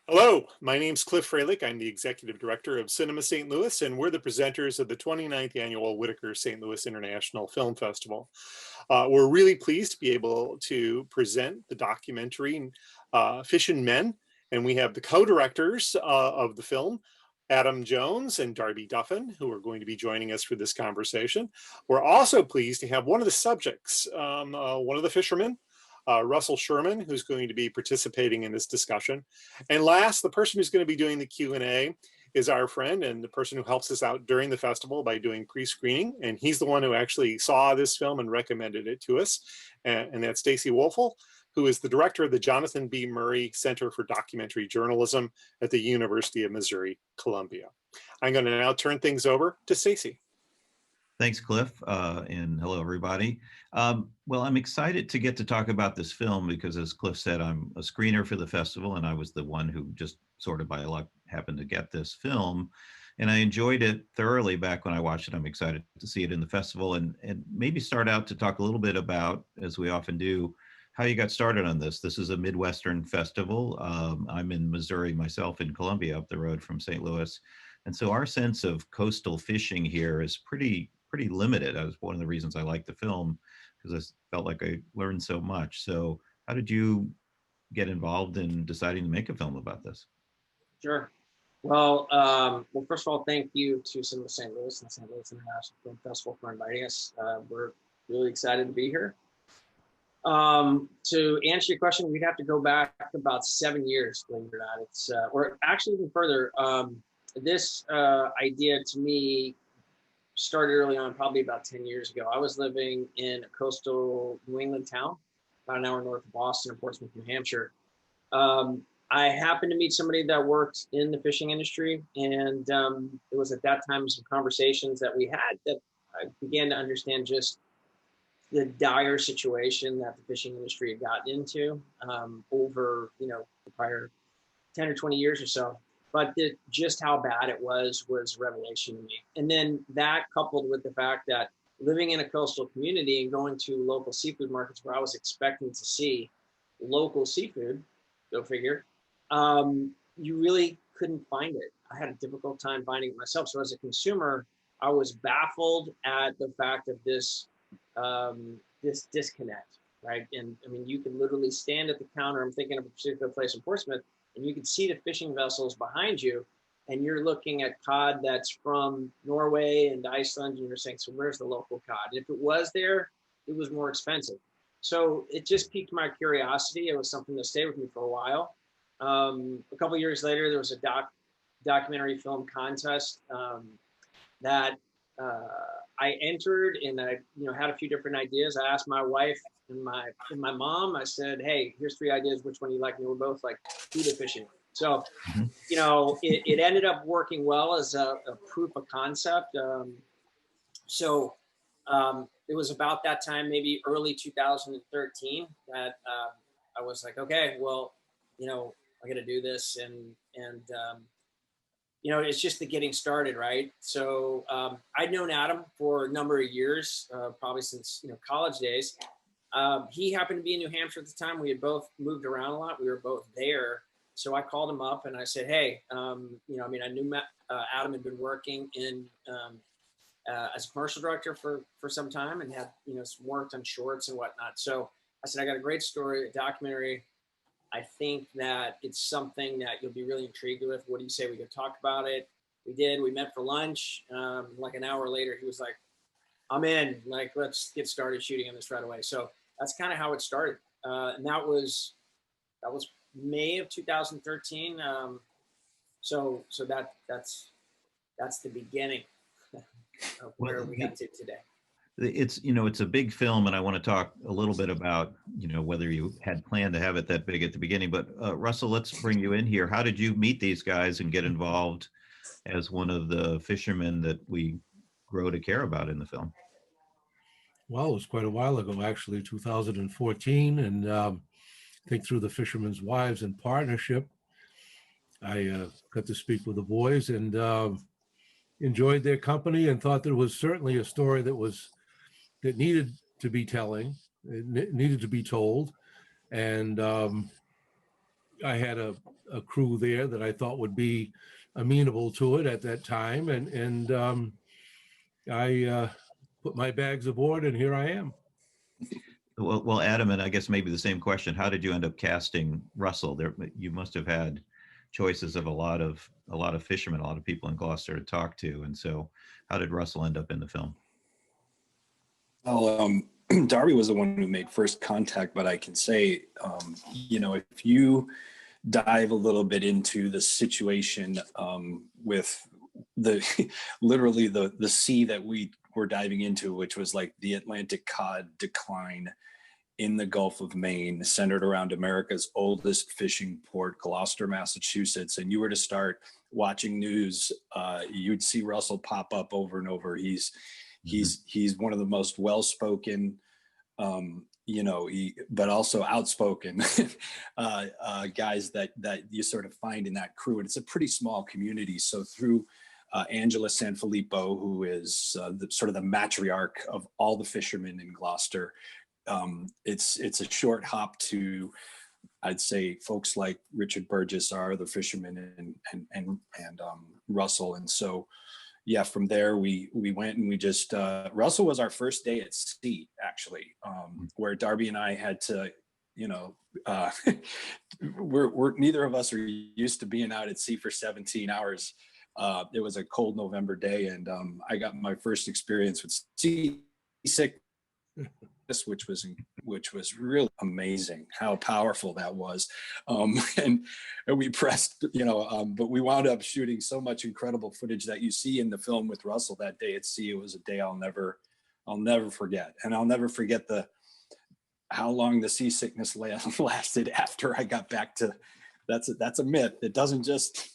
Hello, my name's Cliff Freilich. I'm the Executive Director of Cinema St. Louis, and we're the presenters of the 29th Annual Whitaker St. Louis International Film Festival. We're really pleased to be able to present the documentary Fishin' Men, and we have the co-directors of the film, Adam Jones and Darby Duffin, who are going to be joining us for this conversation. We're also pleased to have one of the subjects, one of the fishermen, Russell Sherman, who's going to be participating in this discussion. And last, the person who's going to be doing the Q&A is our friend and the person who helps us out during the festival by doing pre-screening. And he's the one who actually saw this film and recommended it to us. And that's Stacey Woelfel, who is the director of the Jonathan B. Murray Center for Documentary Journalism at the University of Missouri, Columbia. I'm going to now turn things over to Stacey. Thanks, Cliff, and hello, everybody. Well, I'm excited to get to talk about this film because, as Cliff said, I'm a screener for the festival, and I was the one who just sort of by luck happened to get this film. And I enjoyed it thoroughly back when I watched it. I'm excited to see it in the festival and maybe start out to talk a little bit about, as we often do, how you got started on this. This is a Midwestern festival. I'm in Missouri myself, in Columbia, up the road from St. Louis. And so our sense of coastal fishing here is pretty limited. That was one of the reasons I liked the film, because I felt like I learned so much. So how did you get involved in deciding to make a film about this? Sure. Well, first of all, thank you to Cinema St. Louis and St. Louis International Film Festival for inviting us. We're really excited to be here. To answer your question, we'd have to go back about 7 years, believe it or not. It's, or actually even further, this idea to me started early on, probably about 10 years ago. I was living in a coastal New England town, about an hour north of Boston in Portsmouth, New Hampshire. I happened to meet somebody that worked in the fishing industry, and it was at that time some conversations that we had that I began to understand just the dire situation that the fishing industry had gotten into over, the prior 10 or 20 years or so. But just how bad it was revelation to me. And then that coupled with the fact that living in a coastal community and going to local seafood markets where I was expecting to see local seafood, go figure, you really couldn't find it. I had a difficult time finding it myself. So as a consumer, I was baffled at the fact of this disconnect, right? And I mean, you could literally stand at the counter. I'm thinking of a particular place in Portsmouth, and you can see the fishing vessels behind you, and you're looking at cod that's from Norway and Iceland, and you're saying, so where's the local cod? And if it was there, it was more expensive. So it just piqued my curiosity. It was something that stayed with me for a while. A couple of years later, there was a documentary film contest that I entered, and I had a few different ideas. I asked my wife and my mom, I said, hey, here's 3 ideas. Which one do you like? And we were both like, do the fishing. So, it ended up working well as a proof of concept. It was about that time, maybe early 2013, that I was like, okay, well, I got to do this. And it's just the getting started, right? So I'd known Adam for a number of years, probably since, college days. He happened to be in New Hampshire at the time. We had both moved around a lot. We were both there. So I called him up and I said, hey, I knew Adam had been working in as a commercial director for some time and had, worked on shorts and whatnot. So I said, I got a great story, a documentary. I think that it's something that you'll be really intrigued with. What do you say we could talk about it? We did. We met for lunch. Like an hour later, he was like, I'm in. Like, let's get started shooting on this right away. So that's kind of how it started. And that was May of 2013. So that's the beginning of where we got to today. It's a big film, and I want to talk a little bit about, whether you had planned to have it that big at the beginning. But Russell, let's bring you in here. How did you meet these guys and get involved as one of the fishermen that we grow to care about in the film? Well, it was quite a while ago, actually, 2014, and I think through the Fishermen's Wives in partnership, I got to speak with the boys and enjoyed their company and thought there was certainly a story that needed to be telling, it needed to be told. And I had a crew there that I thought would be amenable to it at that time, and I put my bags aboard, and here I am. Well, Adam, and I guess maybe the same question: how did you end up casting Russell? There, you must have had choices of a lot of fishermen, a lot of people in Gloucester to talk to, and so how did Russell end up in the film? Well, Darby was the one who made first contact, but I can say, you know, if you dive a little bit into the situation with the literally the sea that we were diving into, which was like the Atlantic cod decline in the Gulf of Maine, centered around America's oldest fishing port, Gloucester, Massachusetts, and you were to start watching news, you'd see Russell pop up over and over. He's one of the most well-spoken, you know, but also outspoken guys that you sort of find in that crew. And it's a pretty small community. So through Angela Sanfilippo, who is sort of the matriarch of all the fishermen in Gloucester, it's a short hop to, I'd say, folks like Richard Burgess, our other fishermen, and Russell. And so, yeah, from there we went and we just Russell was our first day at sea, actually, where Darby and I had to, you know, we're neither of us are used to being out at sea for 17 hours. It was a cold November day, and I got my first experience with seasickness, which was really amazing how powerful that was. And we pressed, you know, but we wound up shooting so much incredible footage that you see in the film with Russell that day at sea. It was a day I'll never forget. And I'll never forget how long the seasickness lasted after I got back to. That's a myth. It doesn't just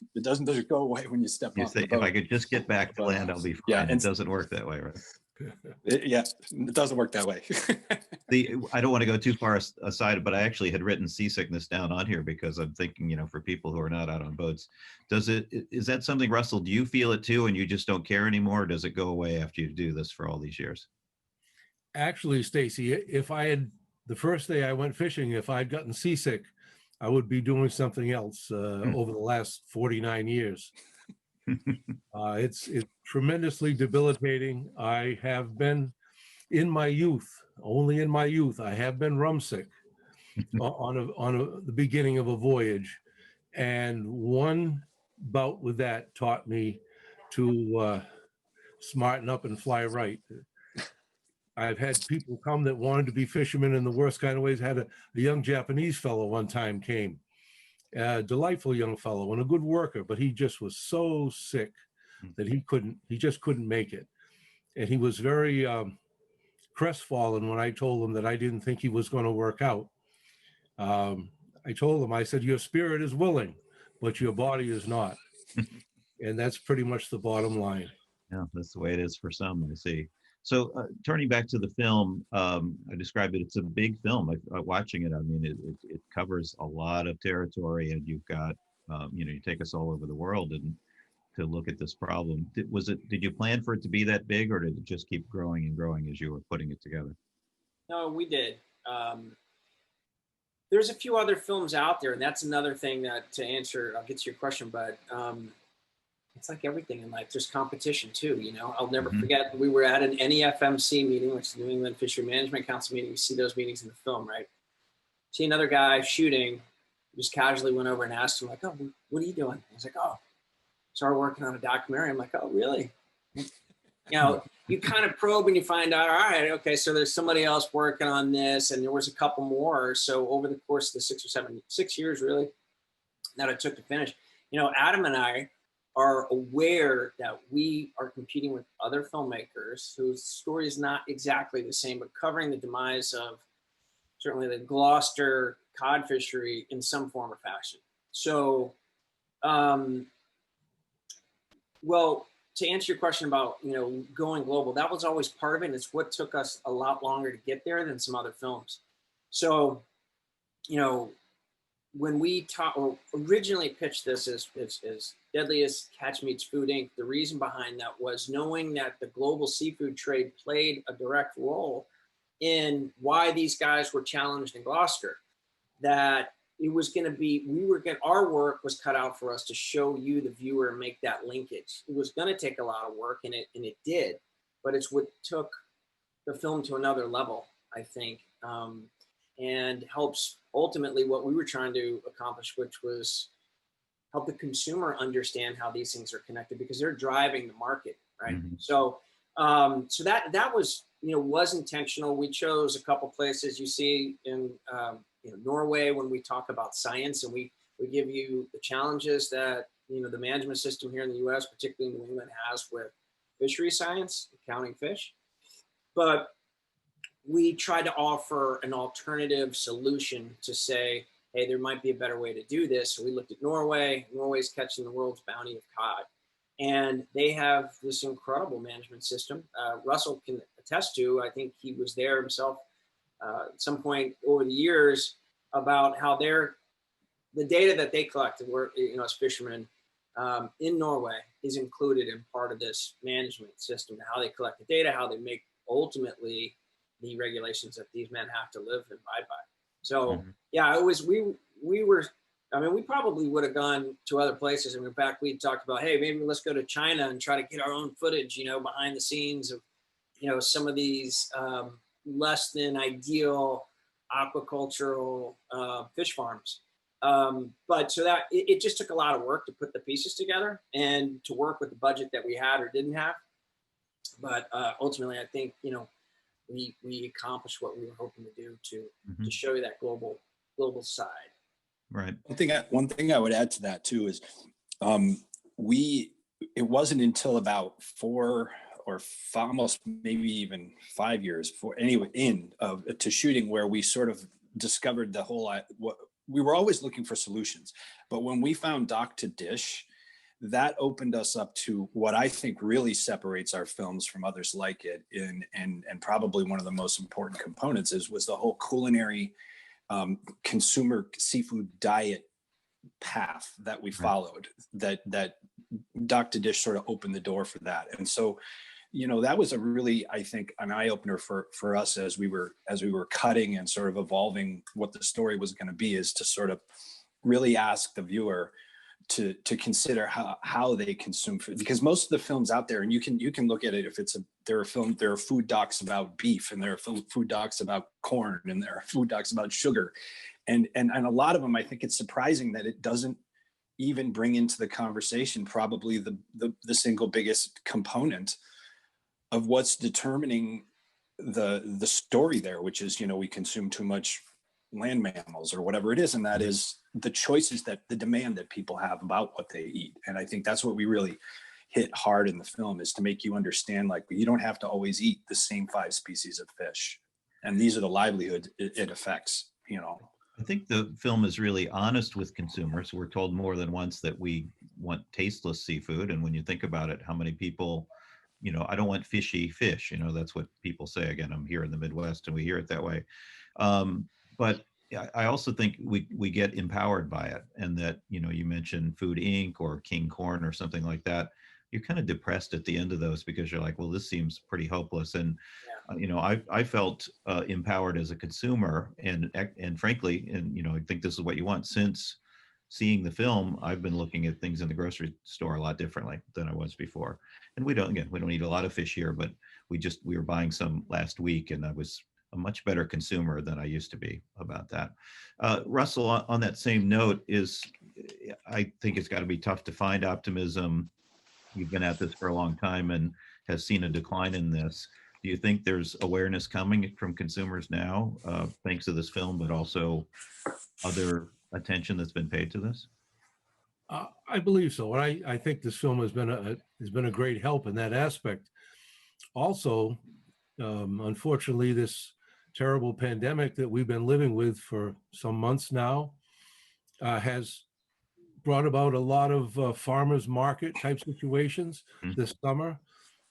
go away when you step off the boat. If I could just get back to land, I'll be fine. Yeah, it doesn't work that way, right? It doesn't work that way. I don't want to go too far aside, but I actually had written seasickness down on here because I'm thinking, you know, for people who are not out on boats, is that something, Russell, do you feel it too and you just don't care anymore? Or does it go away after you do this for all these years? Actually, Stacey, the first day I went fishing, if I'd gotten seasick, I would be doing something else over the last 49 years. It's tremendously debilitating. I have been in my youth, only in my youth, I have been rumsick on the beginning of a voyage. And one bout with that taught me to smarten up and fly right. I've had people come that wanted to be fishermen in the worst kind of ways. Had a young Japanese fellow one time came, a delightful young fellow and a good worker, but he just was so sick that he just couldn't make it. And he was very crestfallen when I told him that I didn't think he was going to work out. I told him, I said, your spirit is willing, but your body is not. And that's pretty much the bottom line. Yeah, that's the way it is for some, I see. So turning back to the film, I described it, it's a big film. Watching it, I mean, it covers a lot of territory, and you've got, you know, you take us all over the world and to look at this problem. Did you plan for it to be that big, or did it just keep growing and growing as you were putting it together? No, we did. There's a few other films out there, and that's another thing that, to answer, I'll get to your question, but it's like everything in life. There's competition too, you know. I'll never forget, we were at an NEFMC meeting, which is the New England Fishery Management Council meeting. You see those meetings in the film, right? See another guy shooting, just casually went over and asked him, like, oh, what are you doing? He's like, oh, started working on a documentary. I'm like, oh, really? You know, you kind of probe and you find out, all right, okay, so there's somebody else working on this, and there was a couple more. So over the course of the 6 years really, that it took to finish, you know, Adam and I are aware that we are competing with other filmmakers whose story is not exactly the same, but covering the demise of certainly the Gloucester cod fishery in some form or fashion. So, well, to answer your question about, you know, going global, that was always part of it. And it's what took us a lot longer to get there than some other films. So, you know, when we originally pitched this as Deadliest Catch Meats Food Inc., the reason behind that was knowing that the global seafood trade played a direct role in why these guys were challenged in Gloucester. That it was going to be, our work was cut out for us to show you, the viewer, and make that linkage. It was going to take a lot of work, and it did, but it's what took the film to another level, I think, and helps ultimately what we were trying to accomplish, which was help the consumer understand how these things are connected, because they're driving the market, right? Mm-hmm. So, so that was, was intentional. We chose a couple places. You see in Norway, when we talk about science, and we give you the challenges that the management system here in the U.S., particularly in New England, has with fishery science, counting fish. But we tried to offer an alternative solution to say, hey, there might be a better way to do this. So we looked at Norway. Norway's catching the world's bounty of cod. And they have this incredible management system. Russell can attest to, I think he was there himself at some point over the years, about how the data that they collected, as fishermen in Norway, is included in part of this management system, how they collect the data, how they make ultimately the regulations that these men have to live and abide by. So yeah, it was, we were, I mean, we probably would have gone to other places. And in fact, we talked about, hey, maybe let's go to China and try to get our own footage, behind the scenes of, some of these less than ideal aquacultural fish farms. But so that it just took a lot of work to put the pieces together and to work with the budget that we had or didn't have. But ultimately, I think, we accomplished what we were hoping to do to show you that global side. Right. One thing I would add to that too is, it wasn't until about 4 or 5, almost maybe even 5 years to shooting, where we sort of discovered the whole, we were always looking for solutions, but when we found Dock to Dish, that opened us up to what I think really separates our films from others like it, and probably one of the most important components was the whole culinary consumer seafood diet path that we followed. That Dock to Dish sort of opened the door for that, and so that was a really, I think, an eye opener for us as we were cutting and sort of evolving what the story was going to be, is to sort of really ask the viewer to consider how they consume food, because most of the films out there, and you can look at it, if there are food docs about beef, and there are food docs about corn, and there are food docs about sugar, and a lot of them, I think it's surprising that it doesn't even bring into the conversation probably the single biggest component of what's determining the story there, which is, we consume too much land mammals or whatever it is, and that is the choices, that the demand that people have about what they eat. And I think that's what we really hit hard in the film, is to make you understand, like, you don't have to always eat the same 5 species of fish, and these are the livelihood it affects. I think the film is really honest with consumers. We're told more than once that we want tasteless seafood, and when you think about it, how many people, I don't want fishy fish, that's what people say. Again, I'm here in the Midwest and we hear it that way. But I also think we get empowered by it, and that, you mentioned Food Inc. or King Corn or something like that. You're kind of depressed at the end of those, because you're like, well, this seems pretty hopeless. And, I felt empowered as a consumer, and frankly, and, I think this is what you want. Since seeing the film, I've been looking at things in the grocery store a lot differently than I was before. And we don't eat a lot of fish here, but we were buying some last week, and I was a much better consumer than I used to be about that. Russell, on that same note, I think it's got to be tough to find optimism. You've been at this for a long time and has seen a decline in this. Do you think there's awareness coming from consumers now, thanks to this film, but also other attention that's been paid to this? I believe so. And I think this film has been a great help in that aspect. Also, unfortunately, this terrible pandemic that we've been living with for some months now has brought about a lot of farmers market type situations. This summer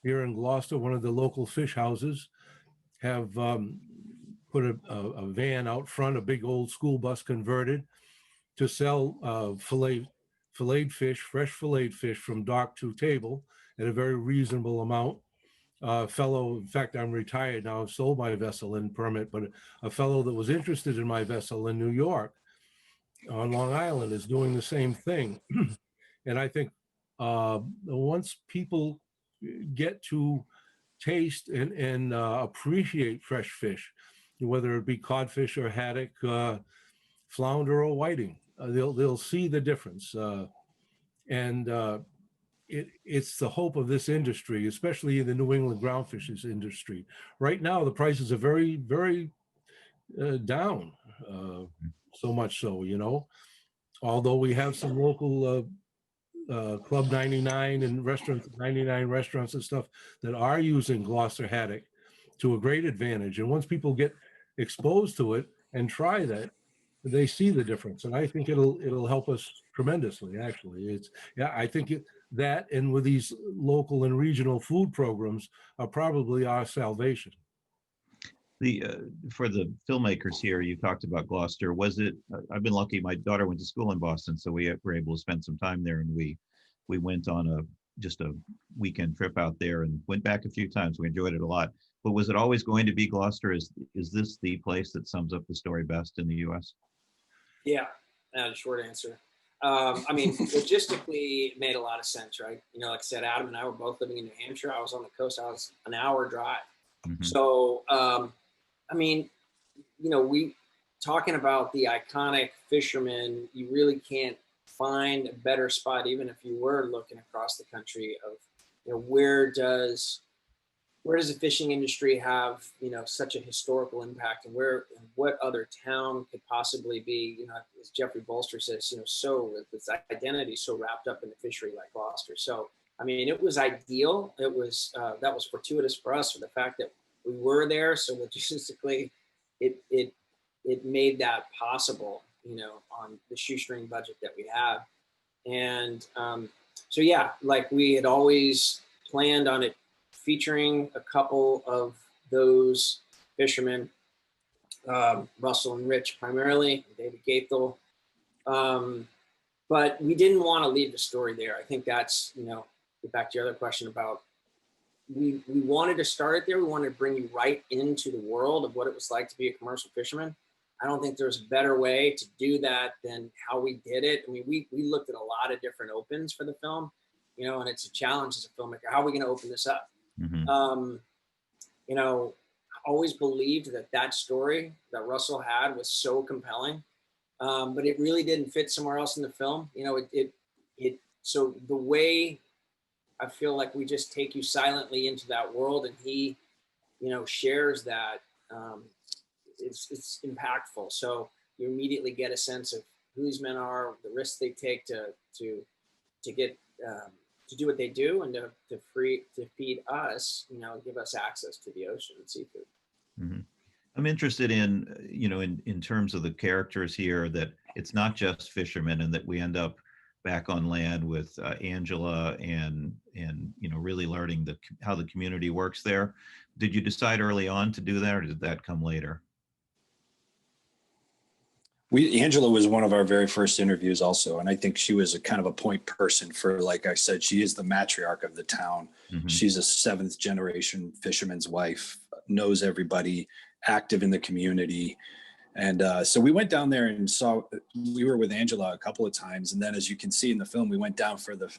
here in Gloucester. One of the local fish houses have put a van out front, a big old school bus converted, to sell filleted fish, fresh filleted fish from dock to table at a very reasonable amount. In fact, I'm retired now, I've sold my vessel and permit, but a fellow that was interested in my vessel in New York on Long Island is doing the same thing. And I think once people get to taste and appreciate fresh fish, whether it be codfish or haddock, flounder or whiting, they'll see the difference. And it's the hope of this industry, especially in the New England ground fishes industry. Right now, the prices are very, very down. So much so, although we have some local Club 99 and restaurants, 99 restaurants and stuff that are using Gloucester haddock to a great advantage. And once people get exposed to it and try that, they see the difference. And I think it'll help us tremendously. Actually, I think that and with these local and regional food programs are probably our salvation. For the filmmakers here, you talked about Gloucester. Was it? I've been lucky. My daughter went to school in Boston, so we were able to spend some time there, and we went on just a weekend trip out there and went back a few times. We enjoyed it a lot. But was it always going to be Gloucester? Is this the place that sums up the story best in the U.S.? Yeah, short answer. I mean, logistically, it made a lot of sense, right? Like I said, Adam and I were both living in New Hampshire. I was on the coast. I was an hour drive. Mm-hmm. So, I mean, we talking about the iconic fishermen, you really can't find a better spot, even if you were looking across the country, of where does the fishing industry have such a historical impact, and what other town could possibly be, as Jeffrey Bolster says, so its identity so wrapped up in the fishery like Gloucester. So I mean, it was ideal. It was that was fortuitous for us, for the fact that we were there. So logistically, it made that possible, on the shoestring budget that we have. And so yeah, like we had always planned on it featuring a couple of those fishermen, Russell and Rich primarily, David Gaethel. But we didn't want to leave the story there. I think that's, get back to your other question about, we wanted to start it there. We wanted to bring you right into the world of what it was like to be a commercial fisherman. I don't think there's a better way to do that than how we did it. I mean, we looked at a lot of different opens for the film, and it's a challenge as a filmmaker. How are we going to open this up? Mm-hmm. I always believed that story that Russell had was so compelling, but it really didn't fit somewhere else in the film. So the way I feel like we just take you silently into that world, and he, shares that, it's impactful. So you immediately get a sense of who these men are, the risks they take to get to do what they do, and to feed us, give us access to the ocean and seafood. Mm-hmm. I'm interested in, in terms of the characters here, that it's not just fishermen, and that we end up back on land with Angela and really learning how the community works there. Did you decide early on to do that, or did that come later? Angela was one of our very first interviews also. And I think she was a kind of a point person for, like I said, she is the matriarch of the town. Mm-hmm. She's a 7th generation fisherman's wife, knows everybody, active in the community. And so we went down there and we were with Angela a couple of times. And then, as you can see in the film, we went down for the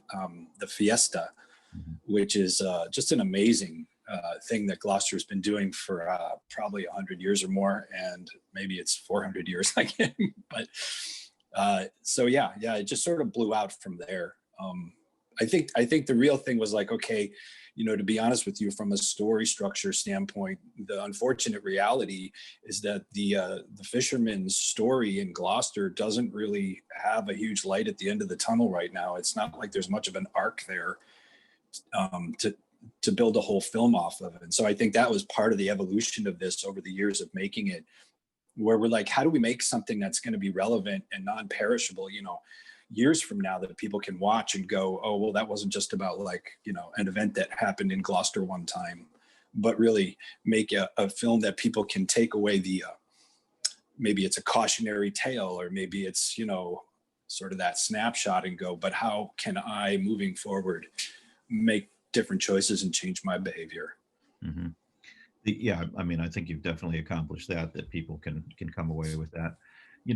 fiesta, mm-hmm. which is just an amazing thing that Gloucester's been doing for probably 100 years or more, and maybe it's 400 years again. But so yeah, it just sort of blew out from there. I think the real thing was like, okay, to be honest with you, from a story structure standpoint, the unfortunate reality is that the fisherman's story in Gloucester doesn't really have a huge light at the end of the tunnel right now. It's not like there's much of an arc there to build a whole film off of. And so I think that was part of the evolution of this over the years of making it, where we're like, how do we make something that's going to be relevant and non-perishable, years from now, that people can watch and go, oh, well, that wasn't just about like, an event that happened in Gloucester one time, but really make a film that people can take away maybe it's a cautionary tale, or maybe it's, sort of that snapshot, and go, but how can I, moving forward, make different choices and change my behavior? Mm-hmm. Yeah, I mean, I think you've definitely accomplished that people can come away with that.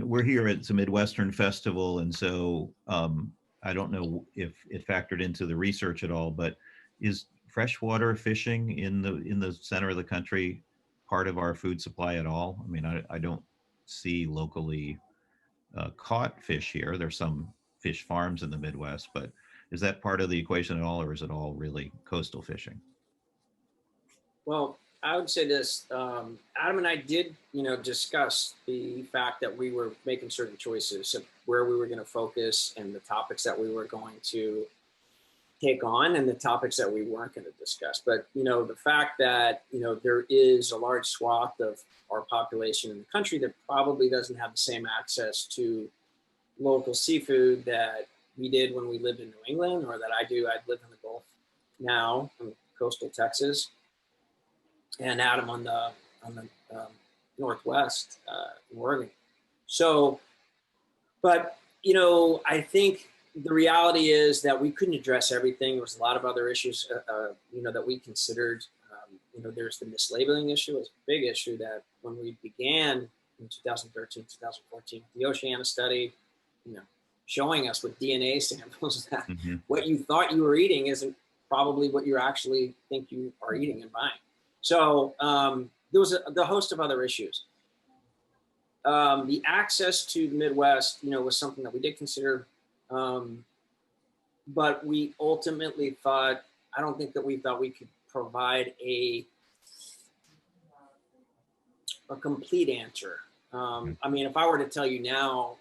we're here at the Midwestern Festival, and so I don't know if it factored into the research at all, but is freshwater fishing in the center of the country part of our food supply at all? I mean, I don't see locally caught fish here. There's some fish farms in the Midwest, but is that part of the equation at all, or is it all really coastal fishing? Well, I would say this, Adam and I did, discuss the fact that we were making certain choices of where we were going to focus and the topics that we were going to take on and the topics that we weren't going to discuss. But, the fact that, there is a large swath of our population in the country that probably doesn't have the same access to local seafood that we did when we lived in New England, or that I do. I live in the Gulf now, in coastal Texas, and Adam on the Northwest in Oregon. So, but I think the reality is that we couldn't address everything. There was a lot of other issues, that we considered. There's the mislabeling issue. It's a big issue that when we began in 2013, 2014, the Oceana study, showing us with DNA samples that what you thought you were eating isn't probably what you actually think you are eating and buying. So there was the host of other issues. The access to the Midwest, was something that we did consider, but we ultimately thought, I don't think that we thought we could provide a complete answer. I mean, if I were to tell you now,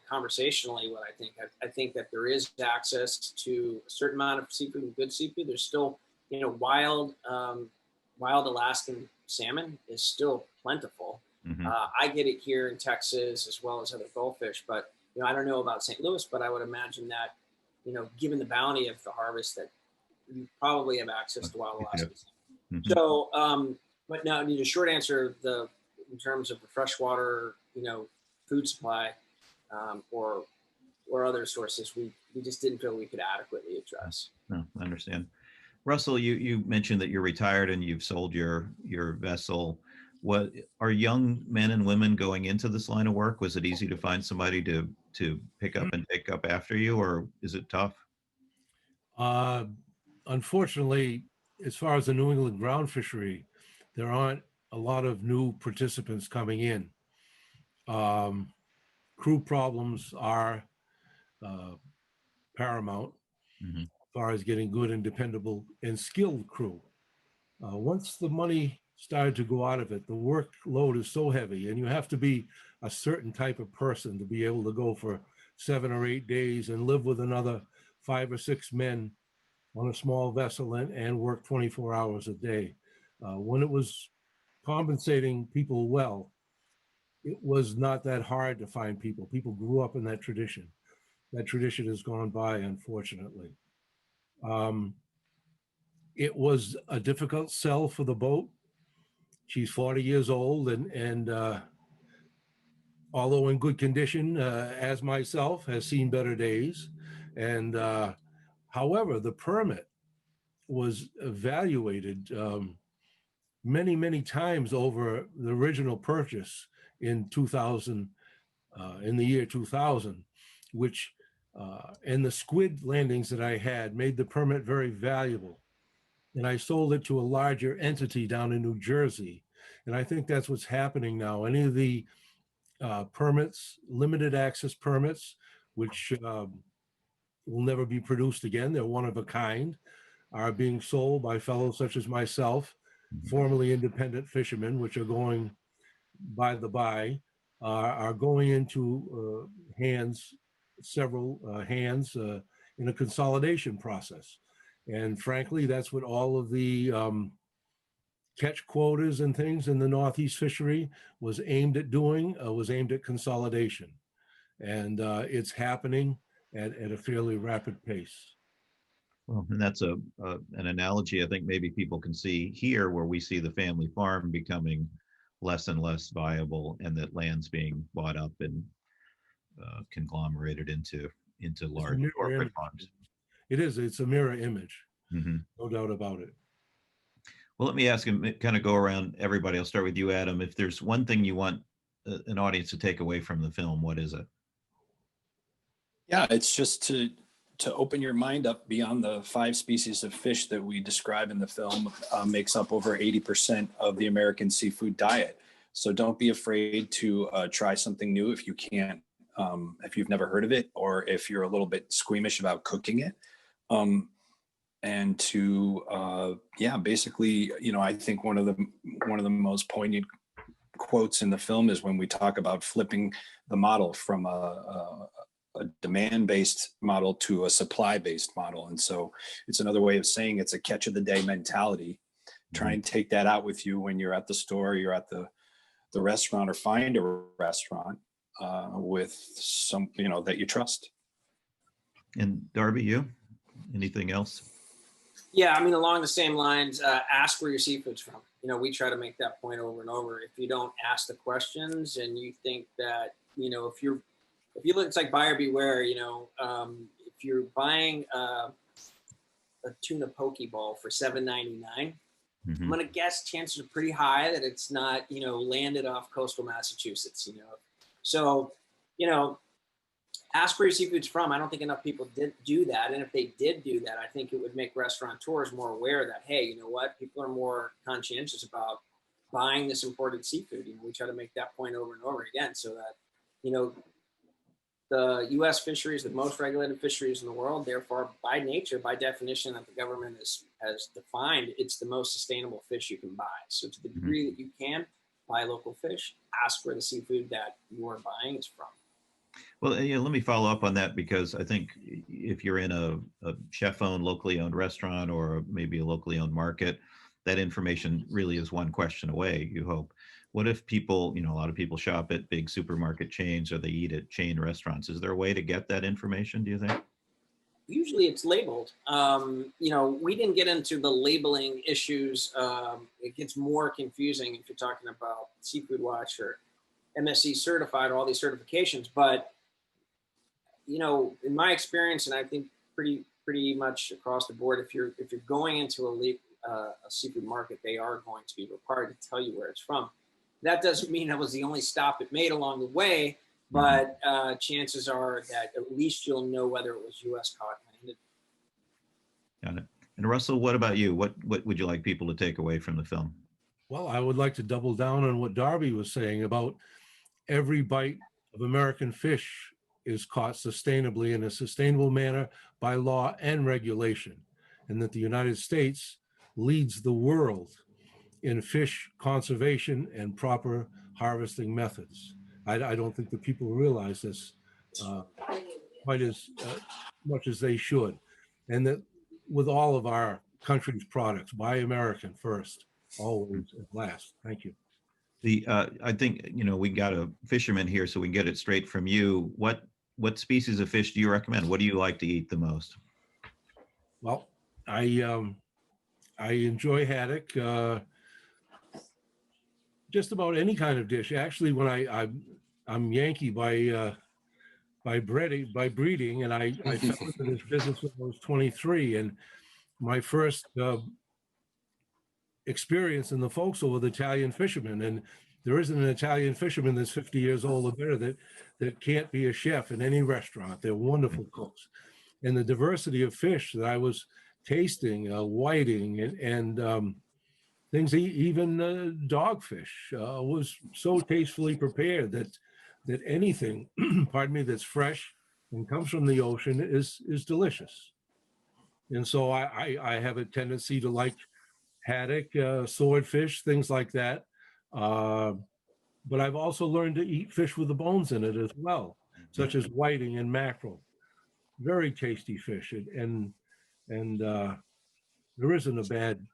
conversationally, what I think that there is access to a certain amount of seafood and good seafood. There's still, wild Alaskan salmon is still plentiful. I get it here in Texas as well as other goldfish, but I don't know about St. Louis, but I would imagine that, given the bounty of the harvest, that you probably have access to wild Alaskan salmon. So, but now the short answer, in terms of the freshwater, food supply, or other sources, we just didn't feel we could adequately address. No, I understand. Russell, you mentioned that you're retired and you've sold your vessel. What are young men and women going into this line of work? Was it easy to find somebody to pick up and take up after you, or is it tough? Unfortunately, as far as the New England ground fishery, there aren't a lot of new participants coming in. Crew problems are paramount as far as getting good and dependable and skilled crew. Once the money started to go out of it, the workload is so heavy, and you have to be a certain type of person to be able to go for 7 or 8 days and live with another 5 or 6 men on a small vessel and work 24 hours a day. When it was compensating people well, it was not that hard to find people. People grew up in that tradition. That tradition has gone by, unfortunately. It was a difficult sell for the boat. She's 40 years old, and although in good condition, as myself, has seen better days. And however, the permit was evaluated many, many times over the original purchase in 2000, in the year 2000, which and the squid landings that I had made the permit very valuable. And I sold it to a larger entity down in New Jersey. And I think that's what's happening now. Any of the permits, limited access permits, which will never be produced again, they're one of a kind, are being sold by fellows such as myself, formerly independent fishermen, which are going by the by, are going into several hands in a consolidation process. And frankly, that's what all of the catch quotas and things in the Northeast fishery was aimed at doing, was aimed at consolidation. And it's happening at a fairly rapid pace. Well, and that's an analogy I think maybe people can see here, where we see the family farm becoming less and less viable, and that land's being bought up and conglomerated into large corporate farms. It is. It's a mirror image. No doubt about it. Well, let me ask him, kind of go around everybody. I'll start with you, Adam. If there's one thing you want an audience to take away from the film, what is it? Yeah, it's just to open your mind up beyond the 5 species of fish that we describe in the film. Makes up over 80% of the American seafood diet. So don't be afraid to try something new if you can't, if you've never heard of it, or if you're a little bit squeamish about cooking it. And to basically, I think one of the most poignant quotes in the film is when we talk about flipping the model from a demand-based model to a supply-based model. And so it's another way of saying it's a catch of the day mentality. Try and take that out with you when you're at the store, you're at the restaurant, or find a restaurant with some, that you trust. And Darby, you? Anything else? Yeah, I mean, along the same lines, ask where your seafood's from. We try to make that point over and over. If you don't ask the questions and you think that, if you look, it's like buyer beware, if you're buying a tuna poke ball for $7.99, I'm going to guess chances are pretty high that it's not, landed off coastal Massachusetts, So, ask where your seafood's from. I don't think enough people did do that. And if they did do that, I think it would make restaurateurs more aware that, hey, you know what? People are more conscientious about buying this imported seafood. We try to make that point over and over again so that, the U.S. fisheries, the most regulated fisheries in the world, therefore, by nature, by definition that the government has defined, it's the most sustainable fish you can buy. So to the degree that you can buy local fish, ask where the seafood that you are buying is from. Well, let me follow up on that, because I think if you're in a chef-owned, locally owned restaurant, or maybe a locally owned market, that information really is one question away, you hope. What if people, a lot of people shop at big supermarket chains, or they eat at chain restaurants? Is there a way to get that information, do you think? Usually it's labeled. We didn't get into the labeling issues. It gets more confusing if you're talking about Seafood Watch or MSC certified, all these certifications. But, in my experience, and I think pretty much across the board, if you're going into a seafood market, they are going to be required to tell you where it's from. That doesn't mean that was the only stop it made along the way, but chances are that at least you'll know whether it was U.S. caught and landed. Got it. And Russell, what about you? What would you like people to take away from the film? Well, I would like to double down on what Darby was saying about every bite of American fish is caught sustainably in a sustainable manner by law and regulation, and that the United States leads the world in fish conservation and proper harvesting methods. I don't think that people realize this quite as much as they should. And that with all of our country's products, buy American first, always and last. Thank you. I think, we got a fisherman here, so we can get it straight from you. What species of fish do you recommend? What do you like to eat the most? Well, I enjoy haddock. Just about any kind of dish. Actually, when I'm Yankee by breeding, and I fell into this business when I was 23, and my first experience in the forecastle with Italian fishermen, and there isn't an Italian fisherman that's 50 years old or better that can't be a chef in any restaurant. They're wonderful cooks, and the diversity of fish that I was tasting, whiting and things, even dogfish, was so tastefully prepared that anything, pardon me, that's fresh and comes from the ocean is delicious. And so I have a tendency to like haddock, swordfish, things like that. But I've also learned to eat fish with the bones in it as well, such as whiting and mackerel. Very tasty fish, and there isn't a bad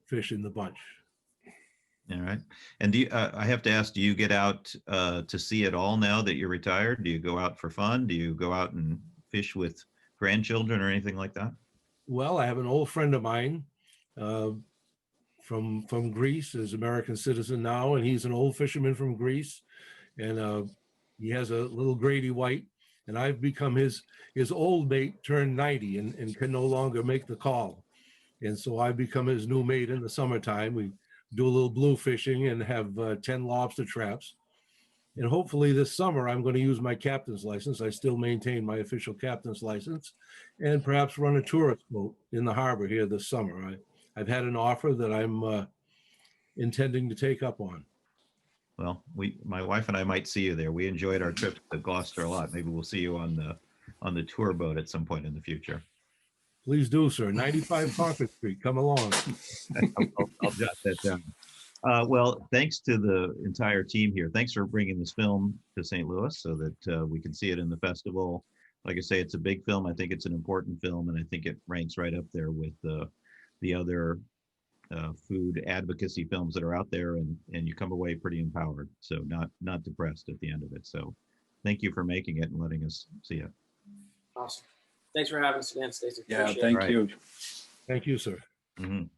fish in the bunch. All right. And I have to ask, do you get out to sea at all now that you're retired? Do you go out for fun? Do you go out and fish with grandchildren or anything like that? Well, I have an old friend of mine from Greece, is American citizen now, and he's an old fisherman from Greece, and he has a little Grady White, and I've become his old mate turned 90 and can no longer make the call. And so I've become his new mate in the summertime. We do a little blue fishing and have 10 lobster traps. And hopefully this summer, I'm going to use my captain's license. I still maintain my official captain's license, and perhaps run a tourist boat in the harbor here this summer. I've had an offer that I'm intending to take up on. Well, my wife and I might see you there. We enjoyed our trip to Gloucester a lot. Maybe we'll see you on the tour boat at some point in the future. Please do, sir. 95 Concord Street. Come along. I'll jot that down. Well, thanks to the entire team here. Thanks for bringing this film to St. Louis so that we can see it in the festival. Like I say, it's a big film. I think it's an important film, and I think it ranks right up there with the other food advocacy films that are out there, and you come away pretty empowered. So not depressed at the end of it. So thank you for making it and letting us see it. Awesome. Thanks for having us again, Stacey. Yeah, Appreciate it. thank Right. you. Thank you, sir. Mhm.